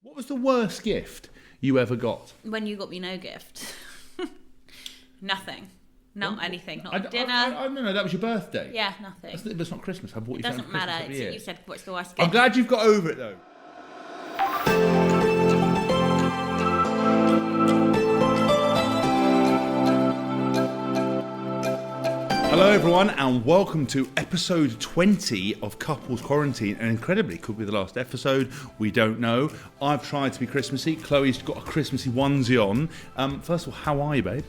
What was the worst gift you ever got? When you got me no gift. Nothing. Not anything. Not dinner. No, that was your birthday. Yeah, nothing. That's not Christmas. I bought you It something doesn't for Christmas matter. every year. You said, what's the worst gift? I'm glad you've got over it, though. Hello everyone and welcome to episode 20 of Couples Quarantine, and incredibly could be the last episode, we don't know. I've tried to be Christmassy, Chloe's got a Christmassy onesie on. First of all, how are you, babe?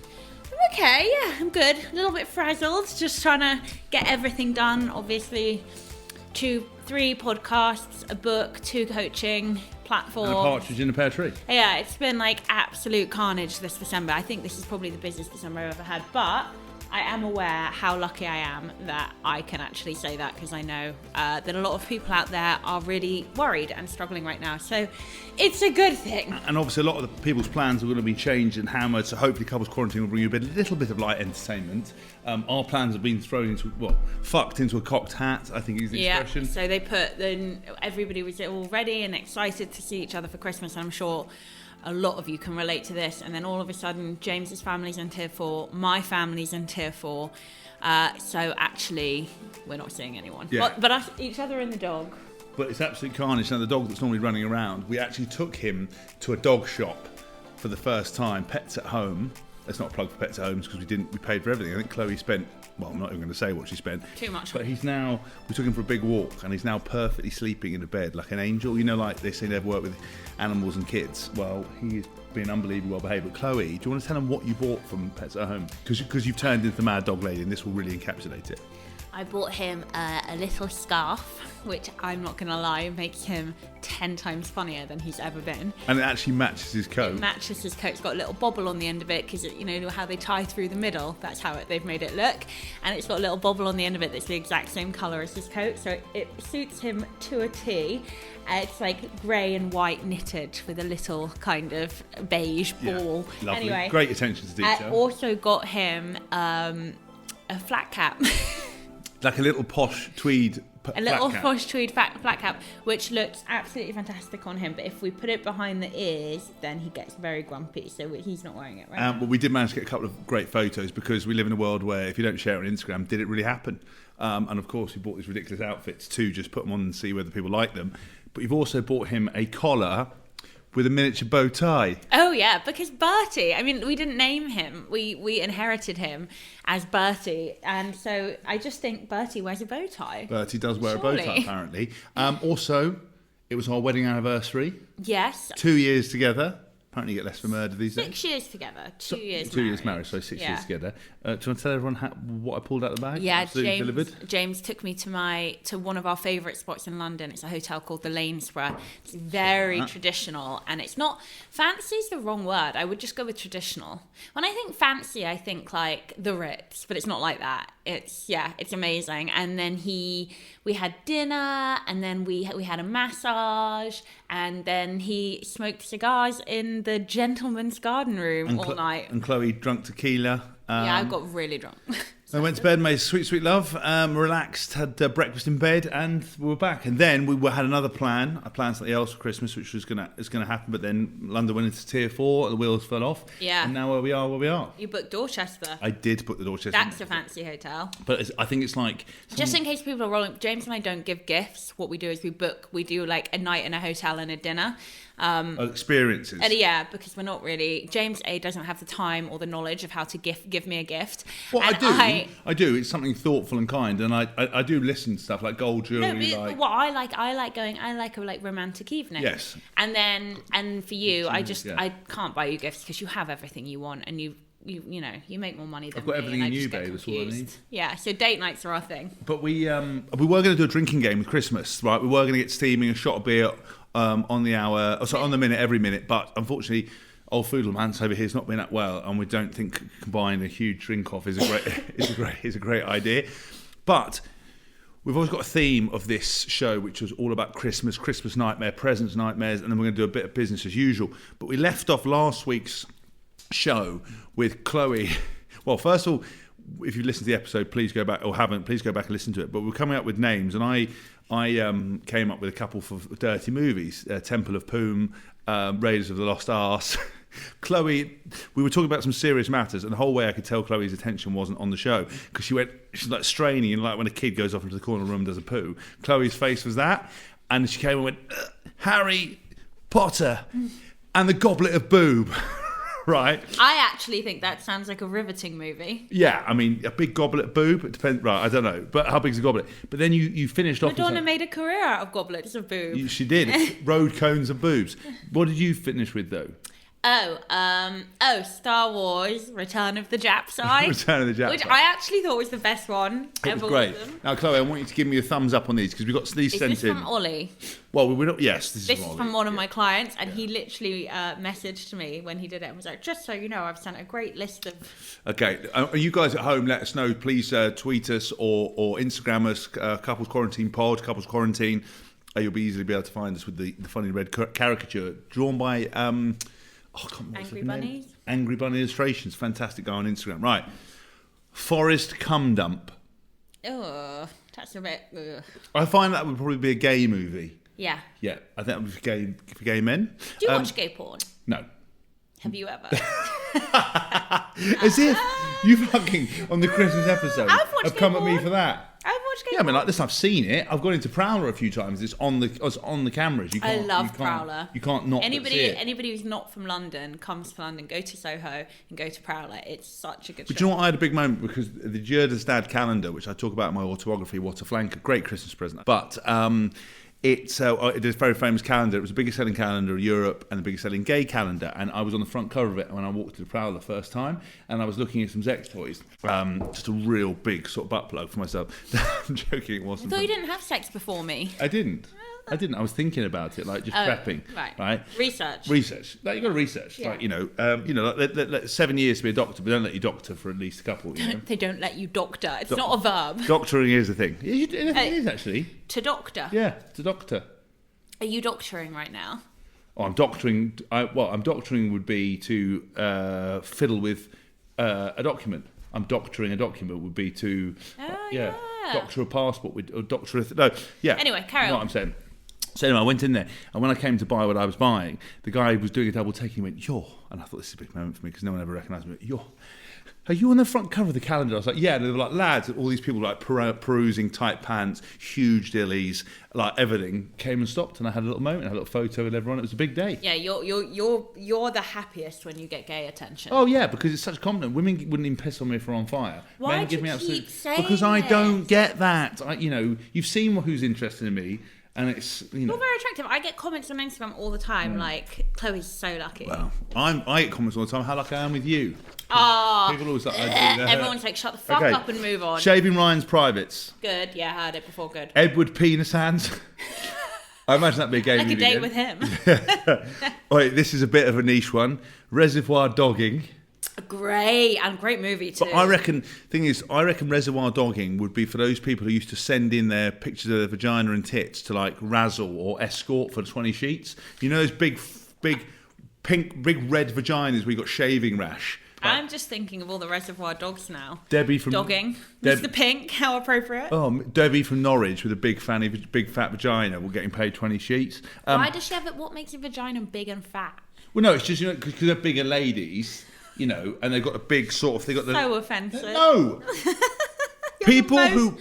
I'm okay, yeah, I'm good. A little bit frazzled, just trying to get everything done. Obviously, 3 podcasts, a book, 2 coaching platforms. And a partridge in a pear tree. Yeah, it's been like absolute carnage this December. I think this is probably the busiest December I've ever had, but I am aware how lucky I am that I can actually say that, because I know that a lot of people out there are really worried and struggling right now. So it's a good thing. And obviously a lot of the people's plans are going to be changed and hammered, so hopefully Couples Quarantine will bring you a little bit of light entertainment. Our plans have been thrown into, fucked into a cocked hat, I think is the expression. So they everybody was all ready and excited to see each other for Christmas, and I'm sure a lot of you can relate to this, and then all of a sudden James's family's in tier 4, my family's in tier 4, so actually we're not seeing anyone, but us, each other and the dog. But it's absolute carnage. Now the dog that's normally running around, we actually took him to a dog shop for the first time, Pets at Home. That's not a plug for Pets at Home because we paid for everything. I think Chloe spent, I'm not even going to say what she spent. Too much. But we took him for a big walk and he's now perfectly sleeping in a bed like an angel. You know, like they say they've worked with animals and kids. Well, he's been unbelievably well behaved. But Chloe, do you want to tell them what you bought from Pets at Home? Because you've turned into the mad dog lady and this will really encapsulate it. I bought him a little scarf, which I'm not going to lie, makes him 10 times funnier than he's ever been. And it actually matches his coat. It matches his coat. It's got a little bobble on the end of it because, you know how they tie through the middle? That's how they've made it look. And it's got a little bobble on the end of it that's the exact same colour as his coat. So it suits him to a T. It's like grey and white knitted with a little kind of beige ball. Lovely. Anyway, great attention to detail. I also got him a flat cap. Like a little posh tweed posh tweed flat cap, which looks absolutely fantastic on him. But if we put it behind the ears, then he gets very grumpy. So he's not wearing it right now. But we did manage to get a couple of great photos because we live in a world where if you don't share it on Instagram, did it really happen? And of course, we bought these ridiculous outfits to just put them on and see whether people like them. But you've also bought him a collar with a miniature bow tie. Oh yeah, because Bertie, I mean, we didn't name him. We inherited him as Bertie, and so I just think Bertie wears a bow tie. Bertie does wear a bow tie, apparently. Also, it was our wedding anniversary. Yes. 2 years together. Apparently you get less for murder these days. 6 years together, 2 years married. 2 years married, so 6 years together. Do you want to tell everyone what I pulled out of the bag? Yeah, delivered? James took me to one of our favourite spots in London. It's a hotel called the Lanesborough. It's very traditional, and it's not... Fancy is the wrong word. I would just go with traditional. When I think fancy, I think like the Ritz, but it's not like that. It's amazing. And then we had dinner, and then we had a massage, and then he smoked cigars in the gentleman's garden room all night. And Chloe drunk tequila. I got really drunk. I went to bed, made sweet, sweet love, relaxed, had breakfast in bed, and we were back. And then we had another plan. I planned something else for Christmas, which was gonna happen. But then London went into tier 4, the wheels fell off. Yeah. And now where we are. You booked Dorchester. I did book the Dorchester. That's a fancy hotel. But I think it's like... Just in case people are rolling, James and I don't give gifts. What we do is we do like a night in a hotel and a dinner. Experiences. Because we're not really... James A doesn't have the time or the knowledge of how to give me a gift. Well, I do. It's something thoughtful and kind, and I do listen to stuff like gold jewellery. No, but what I like a romantic evening. Yes. And for you, I can't buy you gifts because you have everything you want, and you make more money than me. I've got everything in you, babe. That's all I need. Yeah, so date nights are our thing. But we were going to do a drinking game with Christmas, right? We were going to get steaming, a shot of beer on the hour, on the minute, every minute. But unfortunately, old Foodlemans over here has not been that well, and we don't think combining a huge drink off is a great idea. But we've always got a theme of this show, which was all about Christmas nightmare, presents nightmares, and then we're going to do a bit of business as usual. But we left off last week's show with Chloe. Well, first of all, if you listened to the episode, please go back, or haven't, please go back and listen to it. But we're coming up with names, and I came up with a couple for dirty movies: Temple of Poom, Raiders of the Lost Arse. Chloe, we were talking about some serious matters, and the whole way I could tell Chloe's attention wasn't on the show because she's like straining, and like when a kid goes off into the corner room and does a poo. Chloe's face was that, and she came and went, Harry Potter and the Goblet of Boob. Right. I actually think that sounds like a riveting movie. Yeah, I mean, a big goblet boob. It depends. Right, I don't know, but how big's a goblet? But then you finished off. Madonna made a career out of goblets of boob. She did. Road cones and boobs. What did you finish with though? Star Wars: Return of the Japsai. Return of the Japsai, which I actually thought was the best one. It was great. Now, Chloe, I want you to give me a thumbs up on these because we got these sent in. Is this from Ollie? Well, we're not. Yes, this is from one of my clients, and he literally messaged me when he did it and was like, "Just so you know, I've sent a great list of." Okay, you guys at home, let us know. Please tweet us or Instagram us. Couples Quarantine Pod, Couples Quarantine. You'll be easily able to find us with the funny red caricature drawn by. Angry Bunnies. Angry Bunny Illustrations. Fantastic guy on Instagram. Right. Forest Cum Dump. Oh, that's a bit. Ugh. I find that would probably be a gay movie. Yeah. Yeah, I think that would be for gay men. Do you watch gay porn? No. Have you ever? As if you fucking, on the Christmas episode, have come at me for that. I've watched gay porn. I mean, like this, I've seen it. I've gone into Prowler a few times. It's on the cameras. I love Prowler. You can't not see it. Anybody who's not from London comes to London, go to Soho and go to Prowler. It's such a good show. But you know what? I had a big moment because the Jerdastad calendar, which I talk about in my autobiography, What a Flanker, great Christmas present. But it is a very famous calendar. It was the biggest selling calendar in Europe and the biggest selling gay calendar. And I was on the front cover of it when I walked to the Prowler the first time. And I was looking at some sex toys. Just a real big sort of butt plug for myself. I'm joking, it wasn't. I thought you didn't have sex before me. I didn't. I was thinking about it, like just prepping. Right. Research. Like you got to research. Yeah. Like let 7 years to be a doctor, but don't let you doctor for at least a couple. They don't let you doctor. It's not a verb. Doctoring is a thing. It is actually. To doctor. Yeah, to doctor. Are you doctoring right now? Oh, I'm doctoring. I'm doctoring would be to fiddle with a document. I'm doctoring a document would be to doctor a passport or doctor Anyway, carry on. What I'm saying. So anyway, I went in there, and when I came to buy what I was buying, the guy was doing a double take, and he went, "Yo," and I thought this is a big moment for me because no one ever recognised me. "Yo, are you on the front cover of the calendar?" I was like, "Yeah." And they were like, lads, all these people like perusing tight pants, huge dillies, like everything, came and stopped, and I had a little moment, I had a little photo with everyone. It was a big day. Yeah, you're the happiest when you get gay attention. Oh yeah, because it's such a compliment. Women wouldn't even piss on me if we're on fire. Why Men do give me you absolute keep saying because I this? don't get that. You've seen who's interested in me. And it's You're very attractive. I get comments on Instagram all the time, like Chloe's so lucky. Well, I get comments all the time. How lucky I am with you. People always like. Everyone's like, shut the fuck up and move on. Shaving Ryan's privates. Good, yeah, I heard it before. Good. Edward Penis Hands. I imagine that'd be a game. Like a date with him. Wait, this is a bit of a niche one. Reservoir Dogging. Great movie too. But I reckon Reservoir Dogging would be for those people who used to send in their pictures of their vagina and tits to like Razzle or Escort for 20 sheets. You know those big pink, big red vaginas where you got shaving rash. I'm just thinking of all the Reservoir Dogs now. Debbie from Dogging. Mr. Pink, how appropriate. Oh, Debbie from Norwich with a big fat vagina. We're getting paid 20 sheets. Why does she have it? What makes a vagina big and fat? Well, no, it's just because they're bigger ladies. And they've got a big sort of. They got the. So offensive. No. people who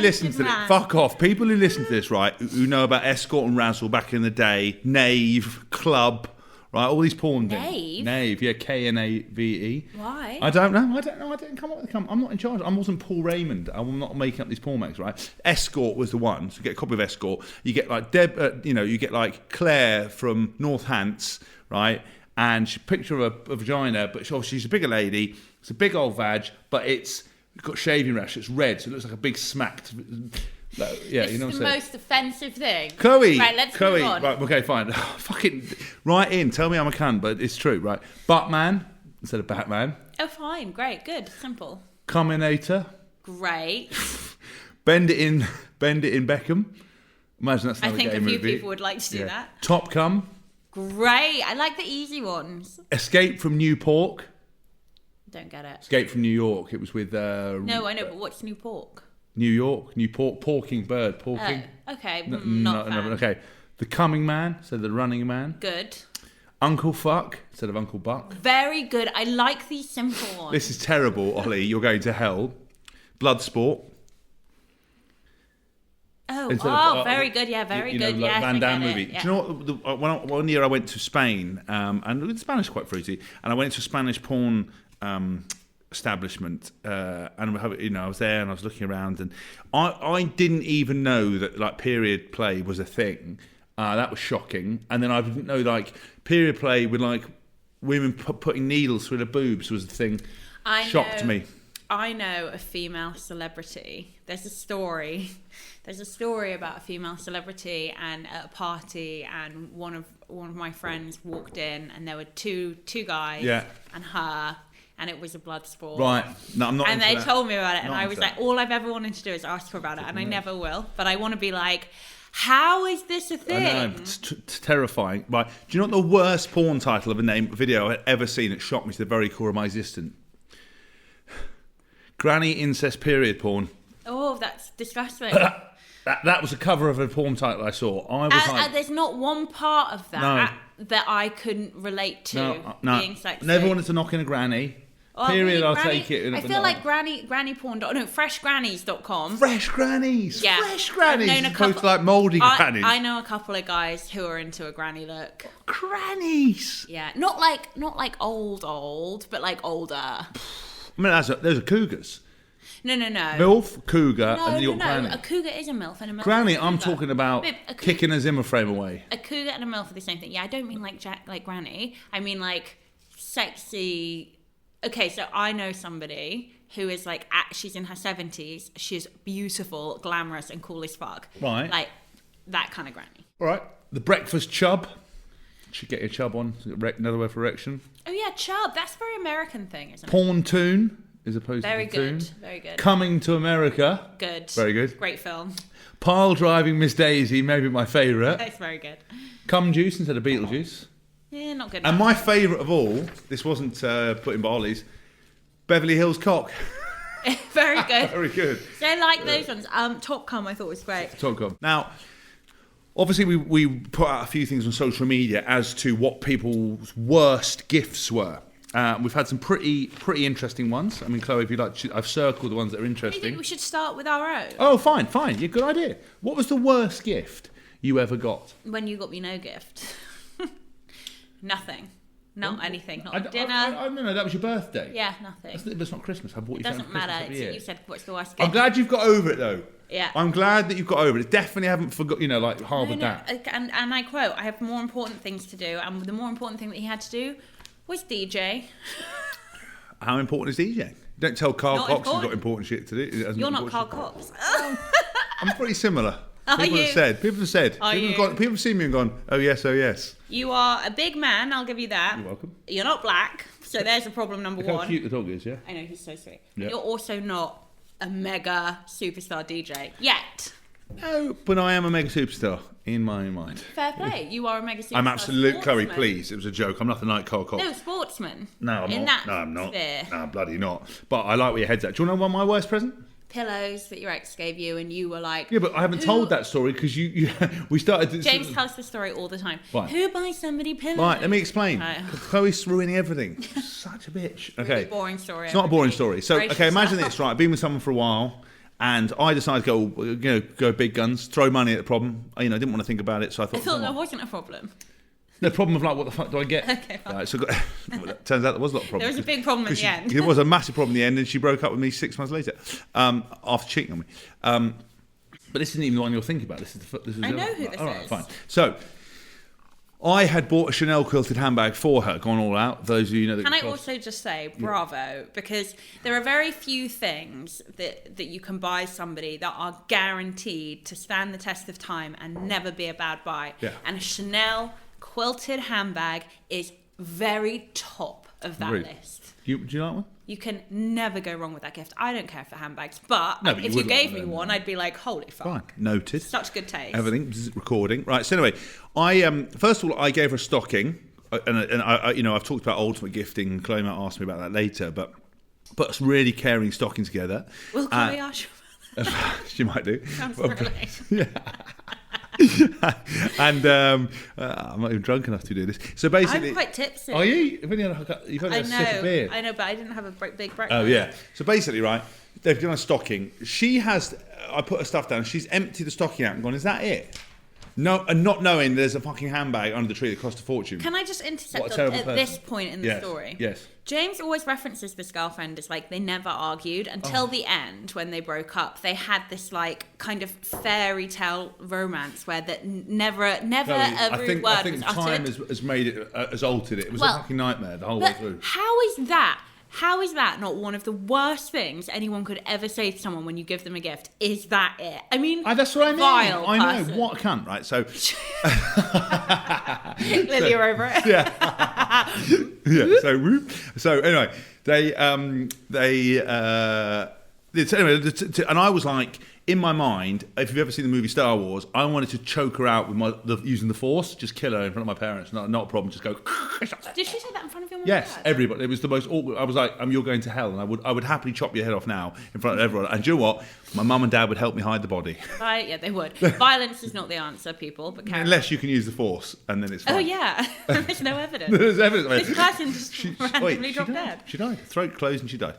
listen to this, fuck off. People who listen to this, right? Who know about Escort and Razzle back in the day, Knave, Club, right? All these porn things. Knave, yeah, Knave. Why? I don't know. I didn't come up with the. I'm not in charge. I wasn't Paul Raymond. I'm not making up these porn mags, right? Escort was the one. So you get a copy of Escort. You get like you get like Claire from Northants, right? And she picture of a vagina, but she's a bigger lady. It's a big old vag, but it's got shaving rash. It's red, so it looks like a big smacked. Yeah, you know what I'm saying. It's the most offensive thing. Chloe, right? Let's move on. Right, okay, fine. Fucking write in. Tell me I'm a cunt, but it's true, right? Buttman instead of Batman. Oh, fine, great, good, simple. Cuminator. Great. Bend it in Beckham. Imagine that's another I think gay a few movie. people would like to do that. Top Cum. Great. I like the easy ones. Escape from New Pork. Don't get it. Escape from New York. It was with. No, I know, but what's New Pork? New York, Newport, porking bird, porking. Okay, not a fan. Okay. The coming man, so the running man. Good. Uncle fuck instead of Uncle Buck. Very good. I like these simple ones. This is terrible, Ollie. You're going to hell. Blood sport. Very good. Yeah, very good. Like yeah, Van Damme I get movie. it, yeah. Do you know what? One year I went to Spain, and the Spanish is quite fruity, and I went to a Spanish porn establishment, and I was there and I was looking around, and I didn't even know that like period play was a thing. That was shocking, and then I didn't know like period play with like women putting needles through their boobs was a thing. Shocked me. I know a female celebrity. There's a story about a female celebrity and at a party, and one of my friends walked in, and there were two guys and her, and it was a blood sport. Right. No, I'm not. And they that. told me about it, and Not I was like, that. all I've ever wanted to do is ask her about it, and I never will. But I want to be like, how is this a thing? I know, it's terrifying. Right. Do you know what the worst porn title of a video I've ever seen? It shocked me to the very core of my existence. Granny incest period porn. Oh, that's disgusting. That was a cover of a porn title I saw. I was like, there's not one part of that that I couldn't relate to being sexy. Never wanted to knock in a granny. Period. I'll take it. I feel like granny porn. No, freshgrannies.com. Fresh grannies. Yeah. Fresh grannies. I've known a As opposed couple- to like mouldy grannies. I know a couple of guys who are into a granny look. Grannies. Yeah, not like old, but like older. I mean, there's a cougars. No. MILF, cougar, and then you got granny. A cougar is a MILF and a MILF Granny, is a I'm cougar. talking about Babe, kicking a Zimmer frame away. A cougar and a MILF are the same thing. Yeah, I don't mean like granny. I mean like sexy. Okay, so I know somebody who is like, she's in her 70s. She's beautiful, glamorous, and cool as fuck. Right. Like that kind of granny. All right. The breakfast chub. Should get your chub on. Another word for erection. Oh yeah, chub. That's a very American thing, isn't it? Porn tune as opposed Very to tune. good. Very good. Coming to America. Good. Very good. Great film. Pile driving Miss Daisy, maybe my favourite. That's very good. Cum juice instead of Beetlejuice. Yeah, not good. And my favourite of all, this wasn't put in by Ollie's, Beverly Hills Cock. Very good. Very good. So I like those ones. Top Cum I thought was great. Top Cum. Now, obviously we put out a few things on social media as to what people's worst gifts were. We've had some pretty interesting ones. I mean, Chloe, if you'd like, I've circled the ones that are I interesting. think we should start with our own. Oh, fine. Yeah, good idea. What was the worst gift you ever got? When you got me no gift. Nothing. Not anything. Not I, dinner. I don't know. That was your birthday. Yeah, nothing. That's not Christmas. I bought you It something doesn't for Christmas matter. every year. You said what's the worst gift? I'm glad you've got over it though. Yeah. I'm glad that you've got over it. Definitely haven't forgot. Harboured that. And I quote, I have more important things to do, and the more important thing that he had to do was DJ. How important is DJing? Don't tell Carl Not Cox he's got important. important shit to do. You're not Carl Cox. I'm pretty similar. Are People you? have said. People have seen me and gone, oh yes, oh yes. You are a big man, I'll give you that. You're welcome. You're not black, so there's a problem number Look one. how cute the dog is, yeah? I know, he's so sweet. Yeah. You're also not a mega superstar DJ yet. No, but I am a mega superstar in my mind. Fair play. You are a mega superstar. I'm absolute Chloe, sportsman. please. It was a joke. I'm nothing like Carl Cox. No, sportsman. No, I'm In not. that No, I'm not. sphere. No, bloody not. But I like where your head's at. Do you want to know what my worst present? Pillows that your ex gave you, and you were like, Yeah, but I haven't Who- told that story because we started. James tells the story all the time. Right. Who buys somebody pillows? Right, let me explain. Right. Chloe's ruining everything. Such a bitch. Okay. Boring story. It's not a boring story. So, Brace okay, imagine yourself. this, right? I've been with someone for a while, and I decided to go big guns, throw money at the problem. I didn't want to think about it, so I thought. I thought come that on. wasn't a problem. The problem of like, what the fuck do I get? Okay, fine. Right, so turns out there was a lot of problems. There was a big problem at the end. There was a massive problem in the end, and she broke up with me 6 months later after cheating on me. But this isn't even the one you're thinking about. This is I know who this all right, is. fine. So I had bought a Chanel quilted handbag for her, gone all out. Those of you know that. Can I also just say bravo, because there are very few things that you can buy somebody that are guaranteed to stand the test of time and never be a bad buy. Yeah. And a Chanel quilted handbag is very top of that Really? list. Do you like one? You can never go wrong with that gift. I don't care for handbags, but, No, but you if you would gave like me one, one, I'd be like, holy fuck. Fine, noted. Such good taste. Everything recording. Right. So anyway, I first of all I gave her a stocking, and I I've talked about ultimate gifting. Chloe might ask me about that later, but put us really caring stocking together. Will Chloe ask you She might do. Sounds thrilling. And I'm not even drunk enough to do this. So basically, I'm quite tipsy. are you? You've only had a sip of beer. I know, but I didn't have a big breakfast. Oh yeah. So basically, right, they've done a stocking. She has. I put her stuff down. She's emptied the stocking out and gone. Is that it? No, and not knowing there's a fucking handbag under the tree that cost a fortune. Can I just intercept at this point in the story? Yes. James always references this girlfriend as like they never argued until the end when they broke up. They had this like kind of fairy tale romance where that never a rude word I think was time uttered. has made it, has altered it. It was a fucking nightmare the whole way through. How is that? How is that not one of the worst things anyone could ever say to someone when you give them a gift? Is that it? I mean, that's what I mean. Vile I person. know, what a cunt, right? So, Clearly you're over it. yeah. So anyway, and I was like, in my mind, if you've ever seen the movie Star Wars, I wanted to choke her out with using the Force, just kill her in front of my parents. Not a problem. Just go. Did she say that in front of your mum? Yes, and dad? everybody. It was the most awkward. I was like, you're going to hell, and I would happily chop your head off now in front of everyone. And do you know what? My mum and dad would help me hide the body. Right? Yeah, they would. Violence is not the answer, people. But Unless you can use the Force, and then it's fine. Oh yeah, there's no evidence. There's evidence. This person just randomly dropped dead. She died. Throat closed and she died.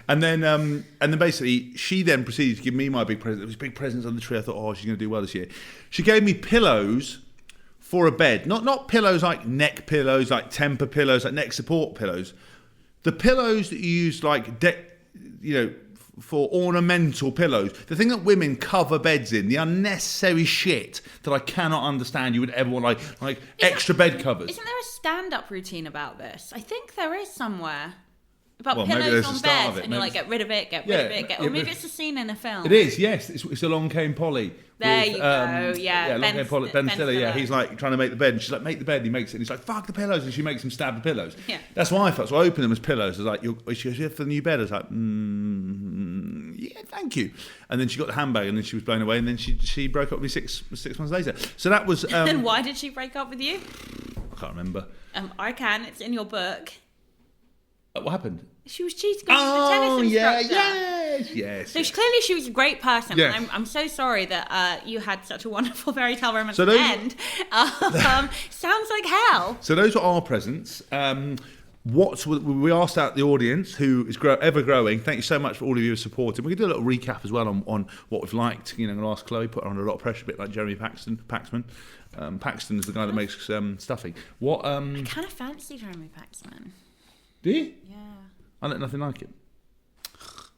And then basically she then proceeded to give me my big present. There was big presents on the tree. I thought, oh, she's going to do well this year. She gave me pillows for a bed. Not pillows like neck pillows, like temper pillows, like neck support pillows. The pillows that you use like for ornamental pillows. The thing that women cover beds in, the unnecessary shit that I cannot understand you would ever want, like extra bed covers. Isn't there a stand-up routine about this? I think there is somewhere. About maybe pillows there's on the start beds, of it. and you're like, get rid of it, or maybe it's a scene in a film. It is, yes. It's Along Came Polly. There you go, yeah. Along Came Polly. Ben Stiller, yeah. He's like trying to make the bed, and she's like, make the bed, and he makes it, and he's like, fuck the pillows, and she makes him stab the pillows. Yeah. That's what I felt. So I opened them as pillows. I was like, she goes, yeah, for the new bed. I was like, yeah, thank you. And then she got the handbag, and then she was blown away, and then she broke up with me 6 months later. So that was... and why did she break up with you? I can't remember. I can. It's in your book. What happened? She was cheating on the tennis instructor. Yes. So clearly she was a great person. Yes. I'm so sorry that you had such a wonderful fairy tale romance at the end. Sounds like hell. So those were our presents. We asked out the audience, who is ever growing. Thank you so much for all of you who supported. We can do a little recap as well on what we've liked. I'm going to ask Chloe, put her under a lot of pressure, a bit like Jeremy Paxman. Paxton is the guy that makes stuffing. I kind of fancy Jeremy Paxman. Do you? Yeah. I look nothing like him.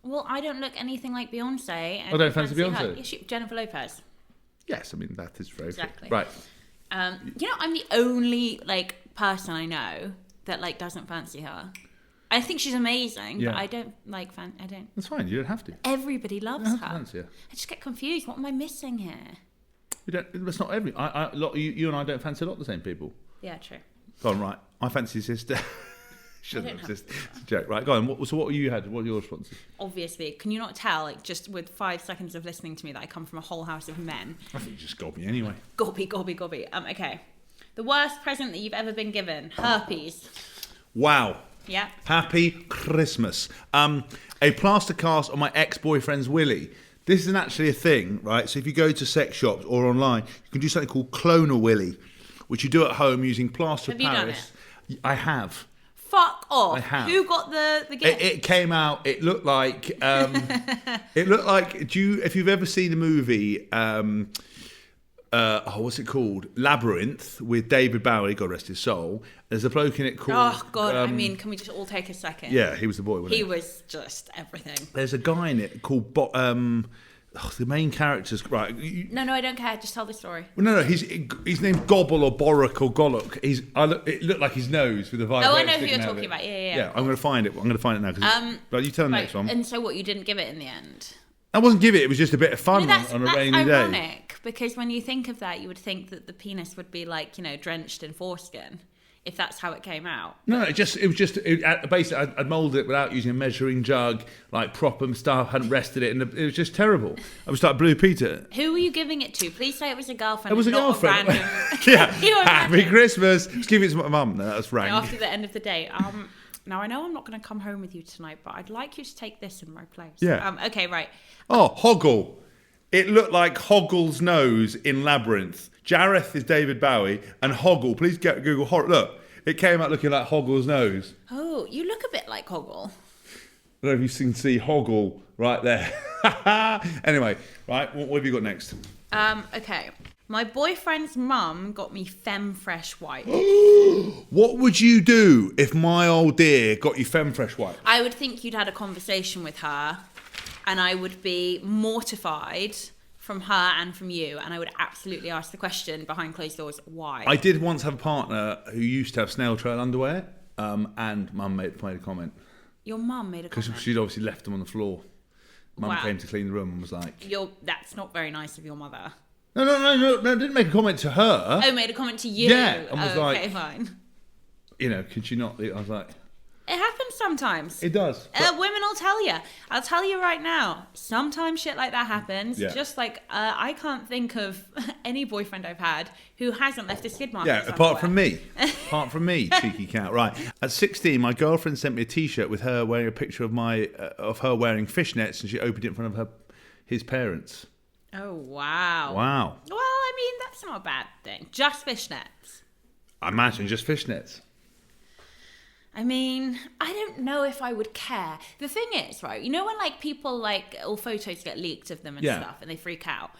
Well, I don't look anything like Beyonce. I don't fancy Beyonce. Yeah, Jennifer Lopez. Yes, I mean that is very exactly right. I'm the only person I know that doesn't fancy her. I think she's amazing, but I don't I don't. That's fine. You don't have to. Everybody loves her. Fancy her. I just get confused. What am I missing here? You don't. That's not every. You and I don't fancy a lot of the same people. Yeah, true. Go on, right. I fancy sister. She doesn't exist. It's a joke. Right, go on. What you had? What were your responses? Obviously, can you not tell, just with 5 seconds of listening to me, that I come from a whole house of men? I think you just got me anyway. Gobby. Okay. The worst present that you've ever been given. Herpes. Wow. Yeah. Happy Christmas. A plaster cast on my ex-boyfriend's willy. This isn't actually a thing, right? So if you go to sex shops or online, you can do something called clone a willy, which you do at home using plaster of Paris. Have you done it? I have. Fuck off. I have. Who got the gift? It came out. It looked like. If you've ever seen the movie, what's it called? Labyrinth with David Bowie. God rest his soul. There's a bloke in it called. Oh God! Can we just all take a second? Yeah, he was the boy. He was just everything. There's a guy in it called. The main character's right. No, I don't care. Just tell the story. Well, no. He's named Gobble or Borrock or Gollock. It looked like his nose with the vibrator. Oh, I know who you're talking about. Yeah. I'm going to find it. I'm going to find it now. But you tell the next one. And so, what? You didn't give it in the end? I wasn't give it. It was just a bit of fun on a rainy day. That's ironic because when you think of that, you would think that the penis would be drenched in foreskin. If that's how it came out. No, basically I'd moulded it without using a measuring jug, proper stuff, hadn't rested it, and it was just terrible. I was like Blue Peter. Who were you giving it to? Please say it was a girlfriend. It was a girlfriend. A random... Yeah. Happy Christmas. Just give it to my mum. No, that's rank. After the end of the day. Now, I know I'm not going to come home with you tonight, but I'd like you to take this in my place. Yeah. Okay, right. Oh, Hoggle. It looked like Hoggle's nose in Labyrinth. Jareth is David Bowie, and Hoggle, please get Google horror. Look, it came out looking like Hoggle's nose. Oh, you look a bit like Hoggle. I don't know if you can see Hoggle right there. Anyway, right, what have you got next? Okay. My boyfriend's mum got me Femme Fresh White. What would you do if my old dear got you Femme Fresh White? I would think you'd had a conversation with her, and I would be mortified from her and from you, and I would absolutely ask the question behind closed doors, why? I did once have a partner who used to have snail trail underwear, and Mum made a comment. Your mum made a comment? Because she'd obviously left them on the floor. Mum came to clean the room and was like... That's not very nice of your mother. No, didn't make a comment to her. Oh, made a comment to you? Yeah, and was like... Okay, fine. You know, could she not... I was like... It happens sometimes. It does. Women will tell you. I'll tell you right now. Sometimes shit like that happens. Yeah. Just like I can't think of any boyfriend I've had who hasn't left a skid mark. Yeah, apart from me. Apart from me, cheeky cat. Right. At 16, my girlfriend sent me a T-shirt with her wearing a picture of her wearing fishnets, and she opened it in front of his parents. Oh, wow. Wow. Well, I mean, that's not a bad thing. Just fishnets. I imagine just fishnets. I mean, I don't know if I would care. The thing is, right, you know when like people all photos get leaked of them and stuff and they freak out?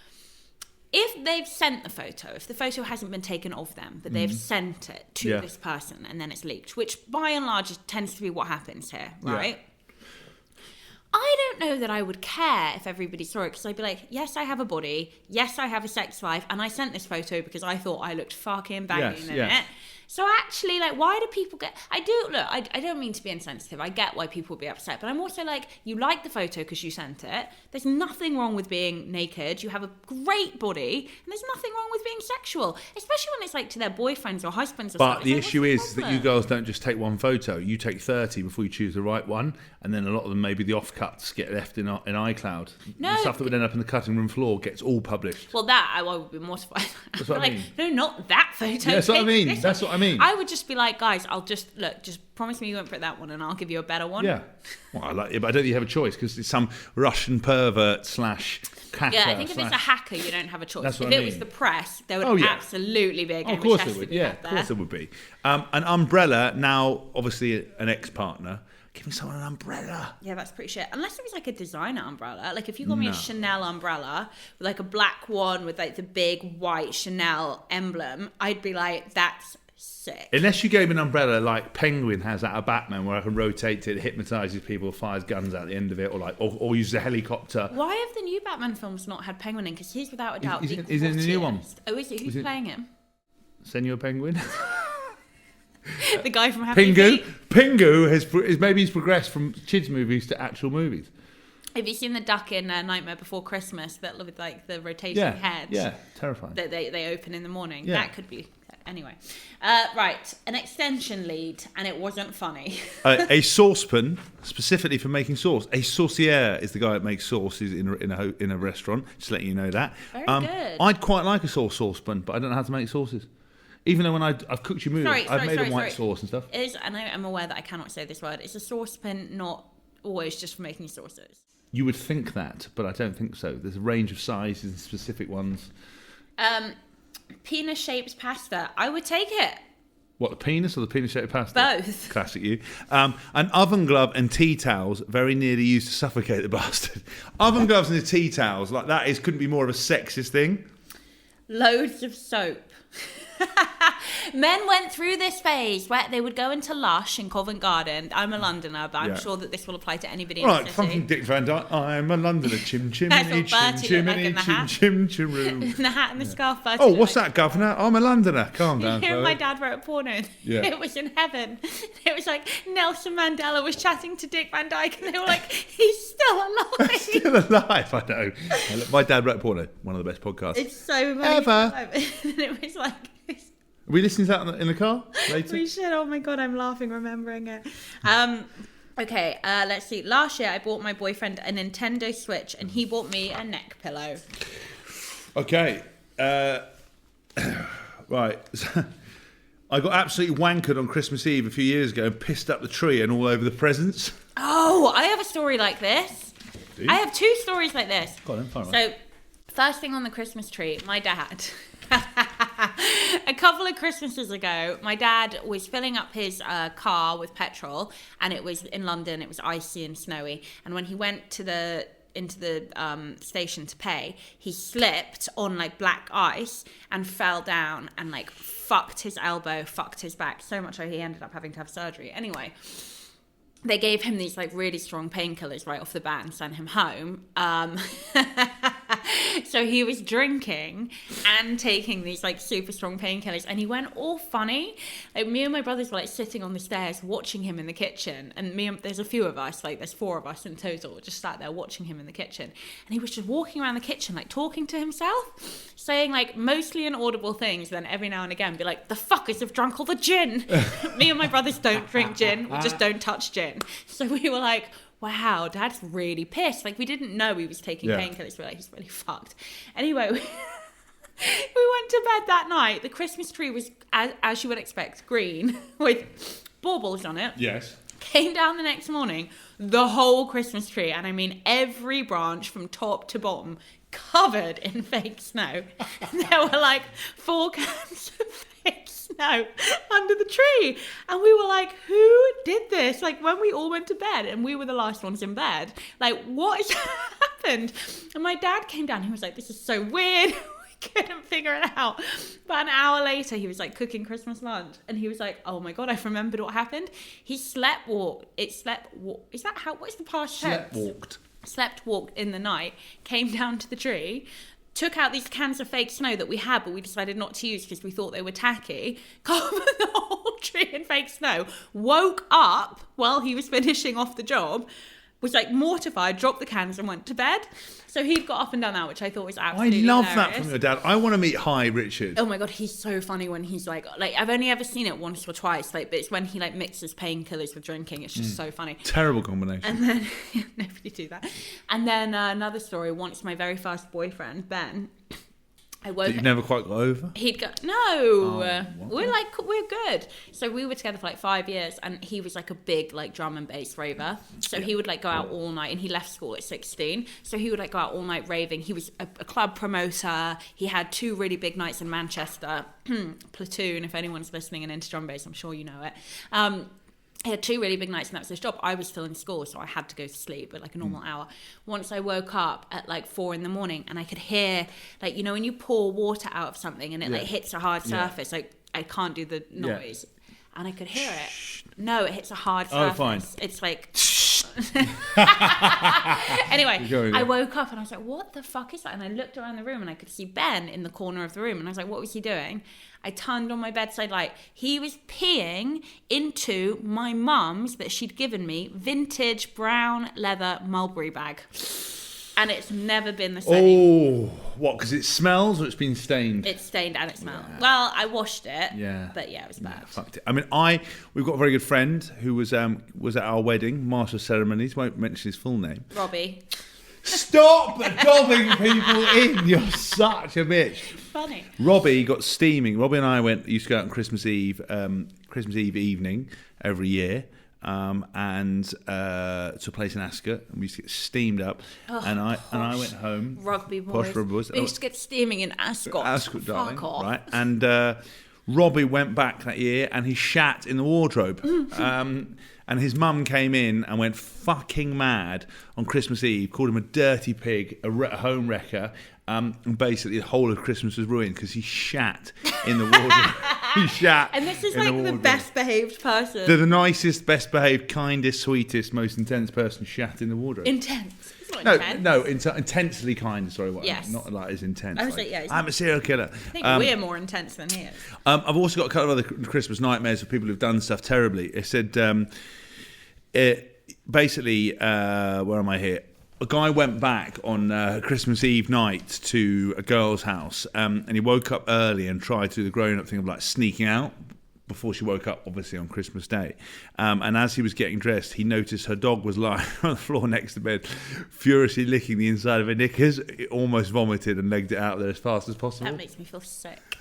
If they've sent the photo, if the photo hasn't been taken of them, but they've sent it to this person and then it's leaked, which by and large tends to be what happens here, right? Yeah. I don't know that I would care if everybody saw it, because I'd be like, yes, I have a body, yes, I have a sex life, and I sent this photo because I thought I looked fucking banging in it. So actually, like, why do people get... I don't mean to be insensitive. I get why people would be upset. But I'm also like, you like the photo because you sent it. There's nothing wrong with being naked. You have a great body. And there's nothing wrong with being sexual. Especially when it's like to their boyfriends or husbands or something. But the issue is that you girls don't just take one photo. You take 30 before you choose the right one. And then a lot of them, maybe the offcuts get left in iCloud. No. The stuff that would end up in the cutting room floor gets all published. Well, that, I would be mortified. That's what I mean. No, not that photo. Yeah, that's what I mean. That's what I mean. I would just be like, guys, I'll just promise me you won't put that one and I'll give you a better one. Yeah. Well, I like it, but I don't think you have a choice because it's some Russian pervert / hacker. Yeah, I think if it's a hacker, you don't have a choice. That's if what I it mean. was the press, there would absolutely be a game of course of chess it would. to be Yeah, had there. of course it would be. An umbrella, now obviously an ex-partner, giving someone an umbrella. Yeah, that's pretty shit. Unless it was like a designer umbrella. Like if you got me a Chanel umbrella with like a black one with like the big white Chanel emblem, I'd be like, that's sick. Unless you gave me an umbrella like Penguin has out of Batman, where I can rotate it, hypnotises people, fires guns out the end of it, or uses a helicopter. Why have the new Batman films not had Penguin in? Because he's without a doubt Is it in the new one? Oh, is it? Who's playing him? Senor Penguin? The guy from Happy Feet? Pingu he's progressed from kids' movies to actual movies. Have you seen the duck in Nightmare Before Christmas that with like the rotating heads? Yeah, terrifying. That they open in the morning. Yeah. That could be... Anyway. Right, an extension lead, and it wasn't funny. A saucepan, specifically for making sauce. A saucier is the guy that makes sauces in a restaurant. Just letting you know that. Very good. I'd quite like a saucepan, but I don't know how to make sauces. Even though when I've cooked your movie, I've made a white sauce and stuff. And I'm aware that I cannot say this word. Is a saucepan not always just for making sauces? You would think that, but I don't think so. There's a range of sizes and specific ones. Penis-shaped pasta. I would take it. What, the penis or the penis-shaped pasta? Both. Classic you. An oven glove and tea towels, very nearly used to suffocate the bastard. Oven gloves and the tea towels, like that couldn't be more of a sexist thing. Loads of soap. Men went through this phase where they would go into Lush in Covent Garden. I'm a Londoner, but I'm sure that this will apply to anybody in the city. Fucking Dick Van Dyke. I'm a Londoner. Chim chimney, chim chimney, chim chim chiroo. In the hat and the scarf. Bertie Oh, what's that, Governor? I'm a Londoner. Calm down, You know, my dad wrote a porno. Yeah. It was in heaven. It was like Nelson Mandela was chatting to Dick Van Dyke, and they were like, "He's still alive." Still alive, I know. My dad wrote porno. One of the best podcasts. It's so funny. Ever. And it was like. Are we listening to that in the car later? We should. Oh my God, I'm laughing remembering it. Okay, let's see. Last year, I bought my boyfriend a Nintendo Switch, and he bought me a neck pillow. Okay. Right. I got absolutely wankered on Christmas Eve a few years ago and pissed up the tree and all over the presents. Oh, I have a story like this. Do you? I have 2 stories like this. Go on, fire away. So, first thing on the Christmas tree, my dad. A couple of Christmases ago, my dad was filling up his car with petrol, and it was in London. It was icy and snowy. And when he went into the station to pay, he slipped on like black ice and fell down and like fucked his elbow, fucked his back so much so he ended up having to have surgery. Anyway, they gave him these like really strong painkillers right off the bat and sent him home. So he was drinking and taking these like super strong painkillers, and he went all funny. Like me and my brothers were like sitting on the stairs watching him in the kitchen, and there's a few of us, like there's 4 of us in total, just sat there watching him in the kitchen, and he was just walking around the kitchen like talking to himself, saying like mostly inaudible things, then every now and again be like, the fuckers have drunk all the gin. Me and my brothers don't drink gin, we just don't touch gin. So we were like, wow, Dad's really pissed. Like, we didn't know he was taking painkillers. We're like, he's really fucked. Anyway, we went to bed that night. The Christmas tree was, as you would expect, green with baubles on it. Yes. Came down the next morning, the whole Christmas tree, and I mean every branch from top to bottom, covered in fake snow. There were like 4 cans of fake snow under the tree, and we were like, who did this? Like, when we all went to bed and we were the last ones in bed, like, what has happened? And my dad came down, he was like, this is so weird. Couldn't figure it out. But an hour later, he was like cooking Christmas lunch, and he was like, oh my god, I've remembered what happened. He is that how, what is the past tense? Slept walked in the night, came down to the tree, took out these cans of fake snow that we had, but we decided not to use because we thought they were tacky, covered the whole tree in fake snow, woke up while he was finishing off the job, was like mortified, dropped the cans and went to bed. So he got up and done that, which I thought was absolutely I love hilarious. that from your dad. I want to meet Hi Richard. Oh my god, he's so funny when he's like I've only ever seen it once or twice, like, but it's when he like mixes painkillers with drinking. It's just so funny. Terrible combination. And then nobody do that. And then another story. Once my very first boyfriend Ben, I woke. That you've never quite got over? He'd go, no, we're good. So we were together for like 5 years, and he was like a big like drum and bass raver. So he would like go out all night, and he left school at 16. So he would like go out all night raving. He was a club promoter. He had 2 really big nights in Manchester. Platoon, if anyone's listening and into drum bass, I'm sure you know it. He had 2 really big nights, and that was his job. I was still in school, so I had to go to sleep at like a normal hour. Once I woke up at like 4 a.m, and I could hear, like, you know, when you pour water out of something and it like hits a hard surface, like I can't do the noise, and I could hear it. No, it hits a hard surface. Oh, fine. It's like. Anyway, I woke up and I was like, what the fuck is that? And I looked around the room and I could see Ben in the corner of the room, and I was like, what was he doing? I turned on my bedside light. He was peeing into my mum's, that she'd given me, vintage brown leather mulberry bag. And it's never been the same. Oh, what? Because it smells, or it's been stained? It's stained and it smelled. Yeah. Well, I washed it. Yeah. But yeah, it was bad. Yeah, fucked it. I mean, we've got a very good friend who was at our wedding, master of ceremonies. Won't mention his full name. Robbie. Stop dobbing people in. You're such a bitch. Funny. Robbie got steaming. Robbie and I used to go out on Christmas Eve evening every year. And to a place in Ascot, and we used to get steamed up. Oh, and I went home. Rugby boys. Posh rugby boys. We used to get steaming in Ascot. Ascot, darling. Fuck off. Right. And Robbie went back that year, and he shat in the wardrobe. And his mum came in and went fucking mad on Christmas Eve, called him a dirty pig, a home wrecker. And basically the whole of Christmas was ruined because he shat in the wardrobe. He shat. And this is like the best behaved person. They're the nicest, best behaved, kindest, sweetest, most intense person shat in the wardrobe. Intense. It's not intense. No, intensely kind. Sorry, what? Yes. Not like as intense. I was like, yeah. I'm a serial killer. I think we're more intense than he is. I've also got a couple of other Christmas nightmares for people who've done stuff terribly. It said, basically, where am I here? A guy went back on Christmas Eve night to a girl's house, and he woke up early and tried to do the grown-up thing of like sneaking out before she woke up, obviously on Christmas Day. And as he was getting dressed, he noticed her dog was lying on the floor next to bed, furiously licking the inside of her knickers. It almost vomited and legged it out there as fast as possible. That makes me feel sick.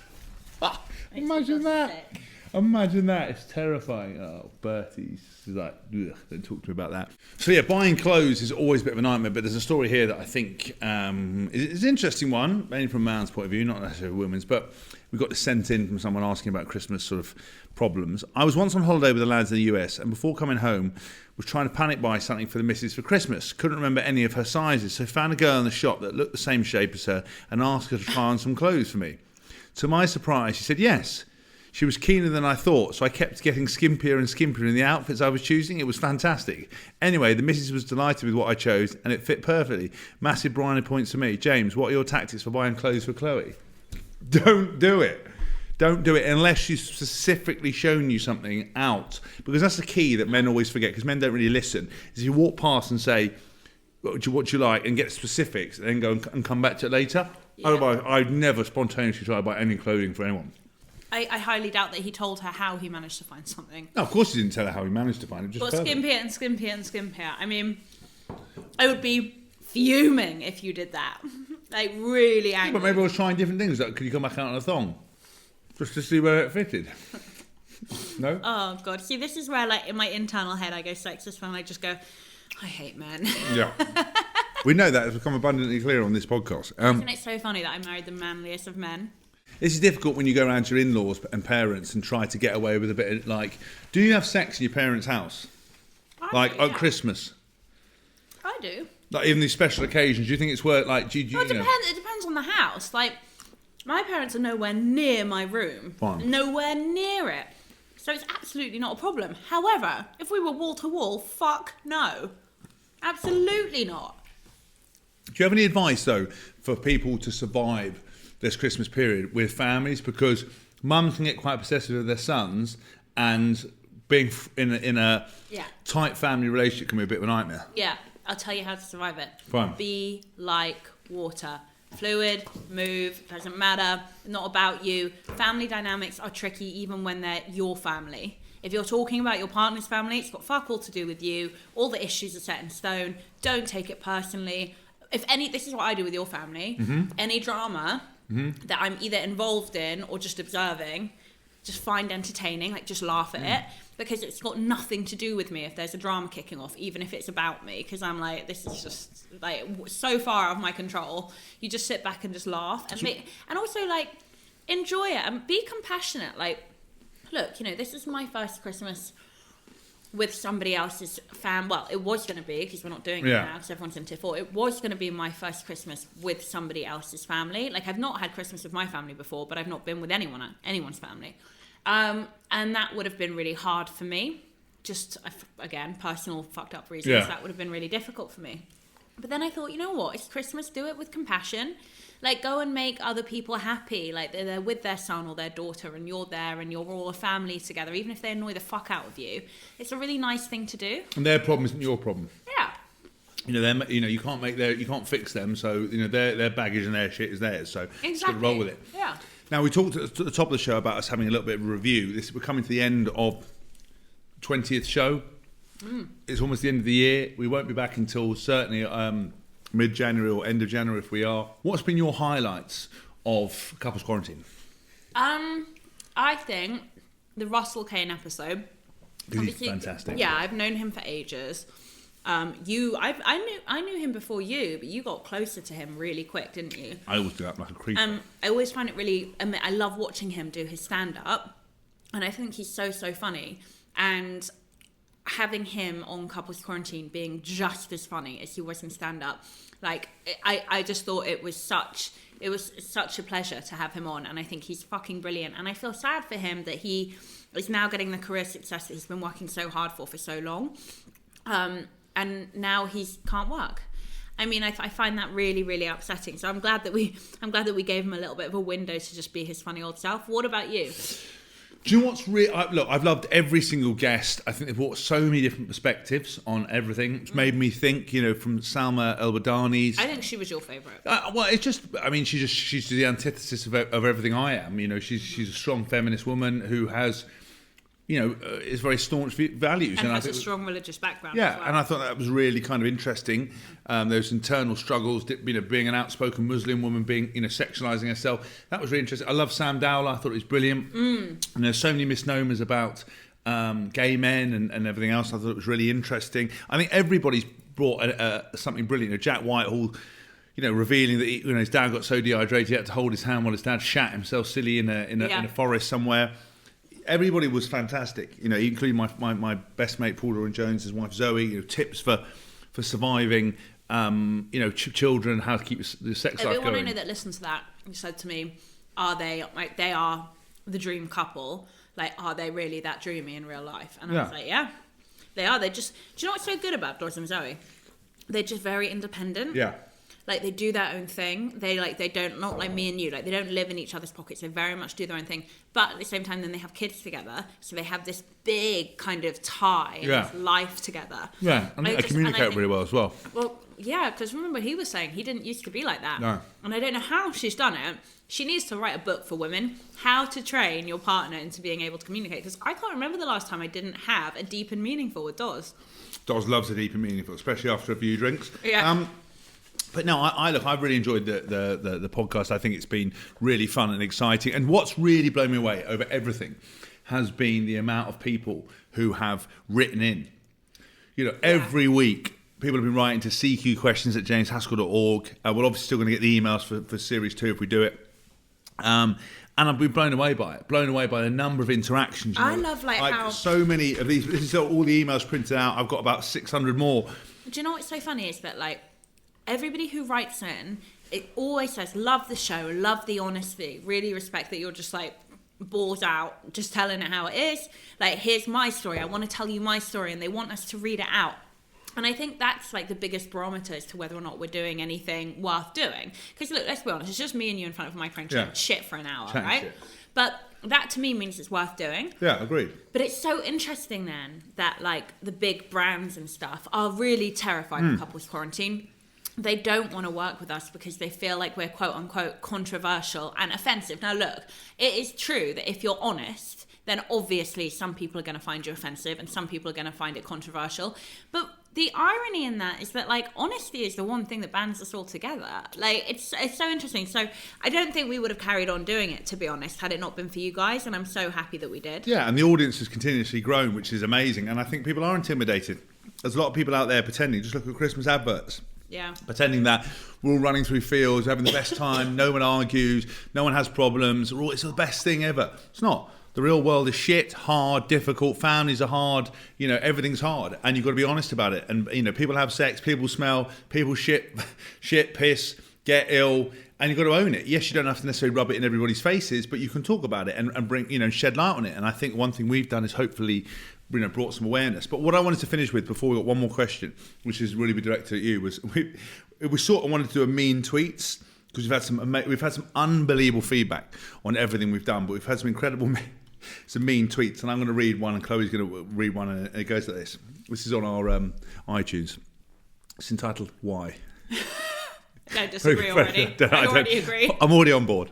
Imagine that. Imagine that. It's terrifying. Oh, Bertie's like, ugh, don't talk to me about that. So yeah, buying clothes is always a bit of a nightmare, but there's a story here that I think is an interesting one, mainly from a man's point of view, not necessarily a woman's, but we got this sent in from someone asking about Christmas sort of problems. I was once on holiday with the lads in the US, and before coming home, was trying to panic buy something for the missus for Christmas. Couldn't remember any of her sizes, so found a girl in the shop that looked the same shape as her and asked her to try on some clothes for me. To my surprise, she said yes. She was keener than I thought, so I kept getting skimpier and skimpier in the outfits I was choosing. It was fantastic. Anyway, the missus was delighted with what I chose, and it fit perfectly. Massive brownie points for me. James, what are your tactics for buying clothes for Chloe? Don't do it. Don't do it unless she's specifically shown you something out. Because that's the key that men always forget, because men don't really listen. Is you walk past and say, what do you like, and get specifics, and then go and come back to it later. Yeah. Otherwise, I'd never spontaneously try to buy any clothing for anyone. I highly doubt that he told her how he managed to find something. No, of course he didn't tell her how he managed to find it. But skimpier and skimpier and skimpier. I mean, I would be fuming if you did that. Like, really angry. Yeah, but maybe I was trying different things. Like, could you come back out on a thong? Just to see where it fitted. No? Oh, God. See, this is where, like, in my internal head, I go sexist when I just go, I hate men. Yeah. We know that. It's become abundantly clear on this podcast. Isn't it so funny that I married the manliest of men? This is difficult when you go around to your in-laws and parents and try to get away with a bit of, like, do you have sex in your parents' house? At Christmas? I do. Like, even these special occasions, do you think it's worth, like, it depends on the house. Like, my parents are nowhere near my room. Fine. Nowhere near it. So it's absolutely not a problem. However, if we were wall to wall, fuck no. Absolutely not. Do you have any advice, though, for people to survive this Christmas period with families? Because mums can get quite possessive of their sons, and being in a tight family relationship can be a bit of a nightmare. Yeah, I'll tell you how to survive it. Fine. Be like water. Fluid, move, doesn't matter, not about you. Family dynamics are tricky even when they're your family. If you're talking about your partner's family, it's got fuck all to do with you. All the issues are set in stone. Don't take it personally. This is what I do with your family. Mm-hmm. Any drama that I'm either involved in or just observing, just find entertaining, like just laugh at it, because it's got nothing to do with me if there's a drama kicking off, even if it's about me, because I'm like, this is just like so far out of my control. You just sit back and just laugh and also like enjoy it and be compassionate. Like, look, this is my first Christmas with somebody else's well, it was going to be, because we're not doing it now because everyone's in tier 4. It was going to be my first Christmas with somebody else's family. Like, I've not had Christmas with my family before, but I've not been with anyone's family. And that would have been really hard for me. Just, again, personal fucked up reasons. Yeah. That would have been really difficult for me. But then I thought, you know what? It's Christmas. Do it with compassion. Like, go and make other people happy. Like, they're with their son or their daughter, and you're there, and you're all a family together, even if they annoy the fuck out of you. It's a really nice thing to do. And their problem isn't your problem. Yeah. You can't fix them. So their baggage and their shit is theirs. So exactly. Just gotta roll with it. Yeah. Now, we talked at the top of the show about us having a little bit of a review. We're coming to the end of 20th show. It's almost the end of the year. We won't be back until certainly mid-January or end of January if we are. What's been your highlights of Couples Quarantine? I think the Russell Kane episode. He's fantastic. Yeah, I've known him for ages. I knew him before you, but you got closer to him really quick, didn't you? I always do that like a creep. I always find it really. I love watching him do his stand-up, and I think he's so funny. And having him on Couples Quarantine being just as funny as he was in stand-up, like I just thought it was such a pleasure to have him on, and I think he's fucking brilliant. And I feel sad for him that he is now getting the career success that he's been working so hard for so long. And now he can't work. I mean, I find that really, really upsetting. So I'm glad that we gave him a little bit of a window to just be his funny old self. What about you? Do you know what's really... Look, I've loved every single guest. I think they've brought so many different perspectives on everything. It's made me think, from Salma El-Badani's... I think she was your favourite. Well, it's just... I mean, she's the antithesis of everything I am. She's a strong feminist woman who has is very staunch values. And has a strong religious background. Yeah, as well. and I thought that was really kind of interesting. Those internal struggles, being an outspoken Muslim woman, sexualising herself. That was really interesting. I love Sam Dowler. I thought it was brilliant. And there's so many misnomers about gay men and everything else. I thought it was really interesting. I think everybody's brought something brilliant. Jack Whitehall, revealing that his dad got so dehydrated he had to hold his hand while his dad shat himself silly in a forest somewhere. Everybody was fantastic, including my best mate Paul Doran Jones, his wife Zoe. Tips for surviving, children, how to keep the sex life going. Everyone I know that listened to that said to me, "Are they like they are the dream couple? Like, are they really that dreamy in real life?" And I was like, "Yeah, they are. They just. Do you know what's so good about Doris and Zoe? They're just very independent. Yeah." Like, they do their own thing. They don't, not like me and you, like, they don't live in each other's pockets. They very much do their own thing. But at the same time, then they have kids together. So they have this big kind of tie, this life together. Yeah, and they communicate really well as well. Well, yeah, because remember, he was saying he didn't used to be like that. No. And I don't know how she's done it. She needs to write a book for women, how to train your partner into being able to communicate. Because I can't remember the last time I didn't have a deep and meaningful with Doz. Doz loves a deep and meaningful, especially after a few drinks. Yeah. But no, I've really enjoyed the podcast. I think it's been really fun and exciting. And what's really blown me away over everything has been the amount of people who have written in. Every week, people have been writing to CQQuestions at jameshaskell.org. We're obviously still going to get the emails for Series 2 if we do it. And I've been blown away by it. Blown away by the number of interactions. I love how... So many of these. This is all the emails printed out. I've got about 600 more. Do you know what's so funny is that, everybody who writes in, it always says, love the show, love the honesty, really respect that you're just balls out, just telling it how it is. Here's my story. I want to tell you my story, and they want us to read it out. And I think that's the biggest barometer as to whether or not we're doing anything worth doing. Because look, let's be honest, it's just me and you in front of a microphone chatting shit for an hour, right? Shit. But that to me means it's worth doing. Yeah, agreed. But it's so interesting then that the big brands and stuff are really terrified of couples quarantine. They don't want to work with us because they feel like we're quote unquote controversial and offensive. Now look, it is true that if you're honest, then obviously some people are going to find you offensive and some people are going to find it controversial. But the irony in that is that honesty is the one thing that bands us all together. It's so interesting. So I don't think we would have carried on doing it, to be honest, had it not been for you guys. And I'm so happy that we did. Yeah, and the audience has continuously grown, which is amazing. And I think people are intimidated. There's a lot of people out there pretending. Just look at Christmas adverts. Yeah. Pretending that we're all running through fields, having the best time, no one argues, no one has problems, it's the best thing ever. It's not. The real world is shit, hard, difficult, families are hard, everything's hard, and you've got to be honest about it. And, people have sex, people smell, people shit, piss, get ill, and you've got to own it. Yes, you don't have to necessarily rub it in everybody's faces, but you can talk about it and bring, shed light on it. And I think one thing we've done is hopefully brought some awareness. But what I wanted to finish with before we got one more question, which is really directed at you, was we sort of wanted to do a mean tweets, because we've had some unbelievable feedback on everything we've done, but we've had some incredible some mean tweets, and I'm going to read one, and Chloe's going to read one, and it goes like this. This is on our iTunes. It's entitled "Why." I disagree already. I already agree. I'm already on board.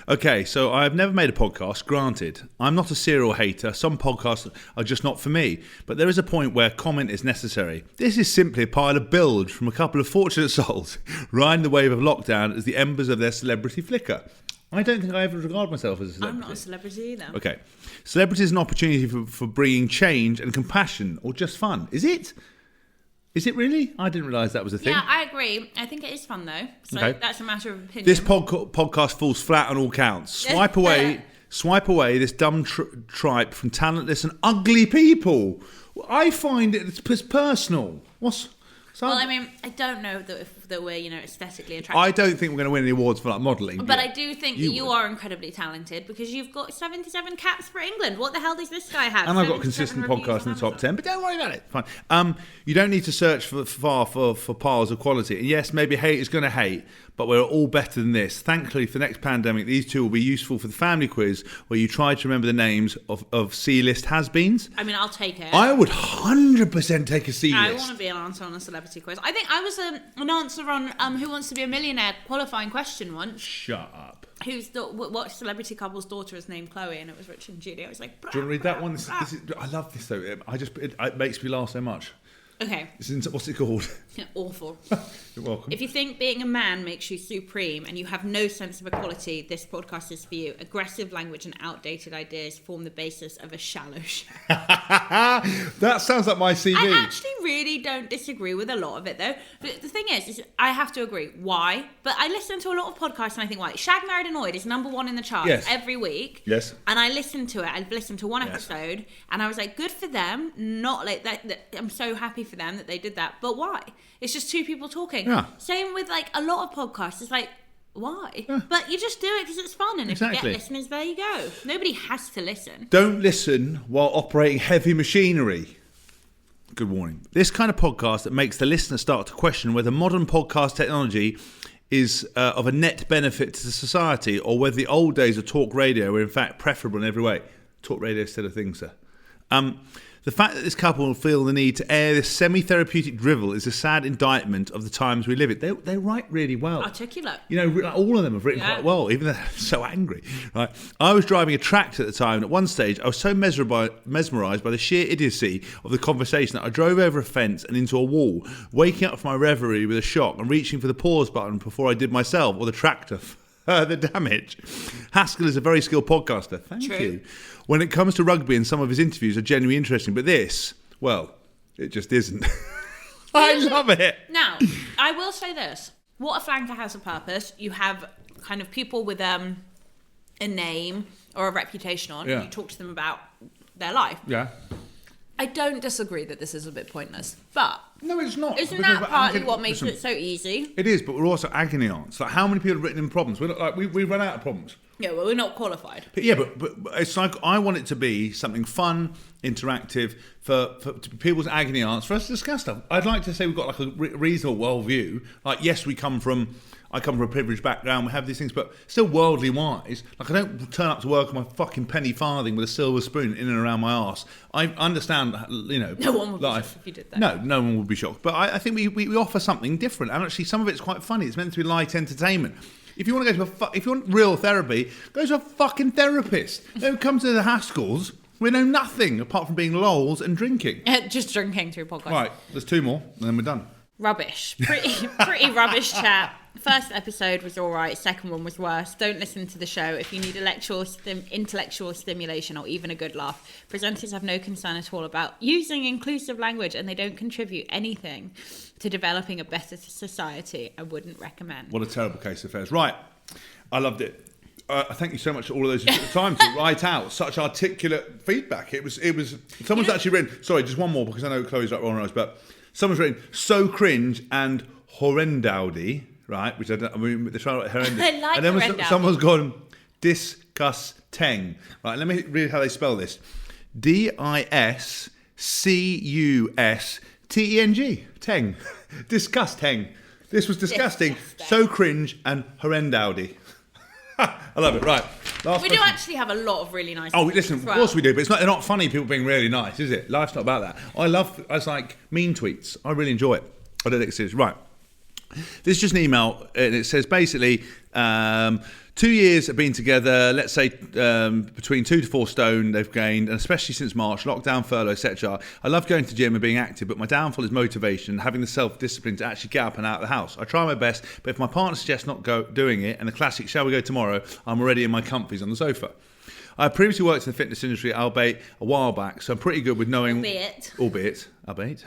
Okay, so I've never made a podcast, granted. I'm not a serial hater. Some podcasts are just not for me. But there is a point where comment is necessary. This is simply a pile of bilge from a couple of fortunate souls riding the wave of lockdown as the embers of their celebrity flicker. I don't think I ever regard myself as a celebrity. I'm not a celebrity either. Okay. Celebrity is an opportunity for bringing change and compassion, or just fun. Is it? Is it really? I didn't realise that was a thing. Yeah, I agree. I think it is fun though. So that's a matter of opinion. This podcast falls flat on all counts. Swipe away this dumb tripe from talentless and ugly people. I find it personal. Well, I mean, I don't know that we're, aesthetically attractive. I don't think we're going to win any awards for modelling. But I do think that you are incredibly talented because you've got 77 caps for England. What the hell does this guy have? And I've got consistent podcasts in the top 10, but don't worry about it. Fine. You don't need to search far for piles of quality. And yes, maybe hate is going to hate, but we're all better than this. Thankfully, for the next pandemic, these two will be useful for the family quiz where you try to remember the names of C-list has-beens. I mean, I'll take it. I would 100% take a C-list. I want to be an answer on a celebrity celebrity quiz. I think I was an answer on Who Wants to Be a Millionaire qualifying question once. Shut up. What celebrity couple's daughter is named Chloe, and it was Rich and Judy. I was like, do you want to read that one? I love this though. It makes me laugh so much. Okay. What's it called? Awful. You're welcome. If you think being a man makes you supreme and you have no sense of equality, this podcast is for you. Aggressive language and outdated ideas form the basis of a shallow show. That sounds like my CV. I actually really don't disagree with a lot of it, though. But the thing is I have to agree. Why? But I listen to a lot of podcasts and I think, why? Shag, Married, Annoyed is number one in the charts every week. Yes. And I listened to it. I've listened to one episode and I was like, good for them. Not like that. I'm so happy for them that they did that. But why? It's just two people talking. Yeah. Same with like a lot of podcasts. It's like, why? Yeah. But you just do it because it's fun, and if you get listeners, there you go. Nobody has to listen. Don't listen while operating heavy machinery. Good warning. This kind of podcast that makes the listener start to question whether modern podcast technology is of a net benefit to society, or whether the old days of talk radio were in fact preferable in every way. Talk radio instead of things, sir. The fact that this couple feel the need to air this semi-therapeutic drivel is a sad indictment of the times we live in. They write really well. Articulate. You know, all of them have written quite well, even though they're so angry. Right? I was driving a tractor at the time, and at one stage I was so mesmerised by the sheer idiocy of the conversation that I drove over a fence and into a wall, waking up from my reverie with a shock and reaching for the pause button before I did myself or the tractor the damage. Haskell is a very skilled podcaster. Thank you. When it comes to rugby, and some of his interviews are genuinely interesting, but this, well, it just isn't. I love it. Now, I will say this. What a flanker has a purpose. You have kind of people with a name or a reputation on, and you talk to them about their life. Yeah. I don't disagree that this is a bit pointless, but no, it's not. Isn't that partly what makes it so easy? It is, but we're also agony aunts. Like, how many people have written in problems? We're not, like we run out of problems. Yeah, well, we're not qualified. But yeah, but it's like I want it to be something fun, interactive for people's agony aunts for us to discuss stuff. I'd like to say we've got like a reasonable worldview. Like, yes, I come from a privileged background, we have these things, but still worldly wise. Like, I don't turn up to work on my fucking penny farthing with a silver spoon in and around my arse. I understand, you know, no one would life. Be shocked if you did that. No one would be shocked. But I think we offer something different, and actually some of it's quite funny. It's meant to be light entertainment. If you want to go to if you want real therapy, go to a fucking therapist. Don't come to the Haskells. We know nothing apart from being lols and drinking. Just drinking through podcasts. Right, there's two more, and then we're done. Rubbish. Pretty rubbish chat. First episode was all right. Second one was worse. Don't listen to the show if you need intellectual stimulation or even a good laugh. Presenters have no concern at all about using inclusive language, and they don't contribute anything to developing a better society. I wouldn't recommend. What a terrible case of affairs. Right. I loved it. Thank you so much to all of those who took the time to write out such articulate feedback. It was. Someone's actually written. Sorry, just one more because I know Chloe's like one of those, but someone's written so cringe and horrendowdy. Right, which they're trying to write horrendous. I like, and then someone's gone disgusting. Right, let me read how they spell this. DISCUSTENG. Teng. Disgusting. This was disgusting. So cringe and horrendowdy. I love it. Right. We do actually have a lot of really nice. Oh, listen, of course we do, but they're not funny people being really nice, is it? Life's not about that. I like mean tweets. I really enjoy it. I don't think it's serious. Right. This is just an email, and it says basically 2 years have been together, let's say between 2 to 4 stone they've gained, and especially since March, lockdown, furlough, etc. I love going to the gym and being active, but my downfall is motivation and having the self-discipline to actually get up and out of the house. I try my best, but if my partner suggests not doing it, and the classic, shall we go tomorrow, I'm already in my comfies on the sofa. I previously worked in the fitness industry, albeit a while back, so I'm pretty good with knowing... Albeit.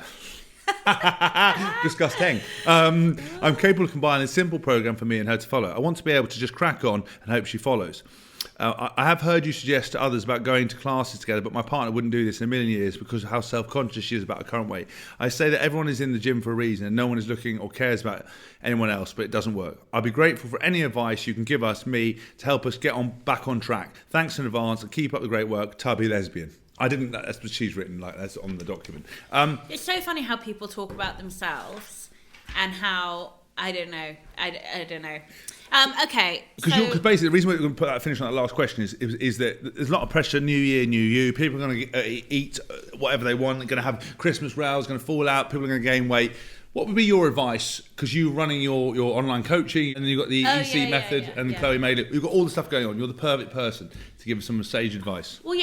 Disgusting. I'm capable of combining a simple program for me and her to follow. I want to be able to just crack on and hope she follows. I have heard you suggest to others about going to classes together, but my partner wouldn't do this in a million years because of how self-conscious she is about her current weight. I say that everyone is in the gym for a reason and no one is looking or cares about anyone else, but it doesn't work. I'd be grateful for any advice you can give us, me, to help us get back on track. Thanks in advance and keep up the great work. Tubby Lesbian. That's what she's written, like that's on the document. It's so funny how people talk about themselves and how, I don't know. Okay. Because basically the reason we're going to finish on that last question is that there's a lot of pressure, new year, new you. People are going to eat whatever they want. They're going to have Christmas rows, going to fall out. People are going to gain weight. What would be your advice? Because you're running your online coaching, and then you've got the EC method, and Chloe made it. You've got all the stuff going on. You're the perfect person to give us some sage advice. Well,